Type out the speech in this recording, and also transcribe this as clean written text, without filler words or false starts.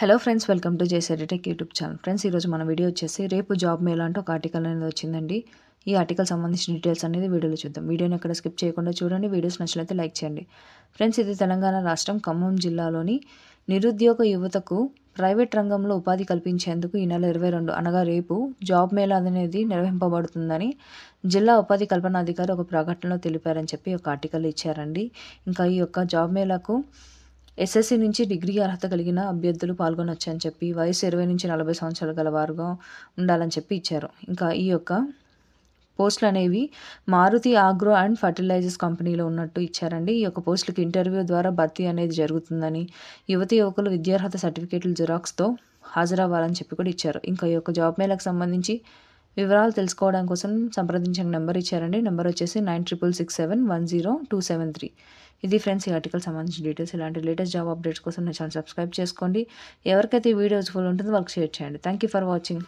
Hello friends, welcome to JC tech YouTube channel. Friends, ఈరోజు మన video వచ్చేసి రేపు జాబ్ మేళా అంటే ఒక ఆర్టికల్ అనేది వచ్చిందండి. ఈ ఆర్టికల్ సంబంధించిన డీటెయిల్స్ అనేది వీడియోలో చూద్దాం. వీడియోని ఎక్కడ స్కిప్ చేయకుండా చూడండి. వీడియోస్ నచ్చినట్లయితే లైక్ చేయండి. ఫ్రెండ్స్, ఇది తెలంగాణ రాష్ట్రం ఖమ్మం జిల్లాలోని నిరుద్యోగ యువతకు ప్రైవేట్ రంగంలో ఉపాధి కల్పించేందుకు ఈ నెల 22 అనగా రేపు జాబ్ మేళా అనేది నిర్వహింపబడుతుందని జిల్లా ఉపాధి కల్పనాధికారి ఒక ప్రకటనలో తెలిపారని చెప్పి ఒక ఆర్టికల్ ఇచ్చారండి. ఇంకా ఈ యొక్క జాబ్ మేళాకు ఎస్ఎస్సి నుంచి డిగ్రీ అర్హత కలిగిన అభ్యర్థులు పాల్గొనొచ్చని చెప్పి వయసు 20 నుంచి 40 సంవత్సరాల గల వారుగా ఉండాలని చెప్పి ఇచ్చారు. ఇంకా ఈ యొక్క పోస్టులు అనేవి మారుతి ఆగ్రో అండ్ ఫర్టిలైజర్స్ కంపెనీలో ఉన్నట్టు ఇచ్చారండి. ఈ యొక్క పోస్టులకు ఇంటర్వ్యూ ద్వారా భర్తీ అనేది జరుగుతుందని, యువకులు విద్యార్హత సర్టిఫికేట్లు జిరాక్స్తో హాజరవ్వాలని చెప్పి కూడా ఇచ్చారు. ఇంకా ఈ యొక్క జాబ్ మేళకు సంబంధించి వివరాలు తెలుసుకోవడం కోసం సంప్రదించిన నెంబర్ ఇచ్చారండి. నెంబర్ వచ్చేసి 9667710273. ఇది ఫ్రెండ్స్ ఈ ఆర్టికల్ సంబంధించిన డీటెయిల్స్. ఇలాంటి లేటెస్ట్ జాబ్ అప్డేట్స్ కోసం నా ఛానల్ సబ్స్క్రైబ్ చేసుకోండి. ఎవరికైతే ఈ వీడియో యూస్ఫుల్ ఉంటుందో వాళ్ళకి షేర్ చేయండి. Thank you for watching.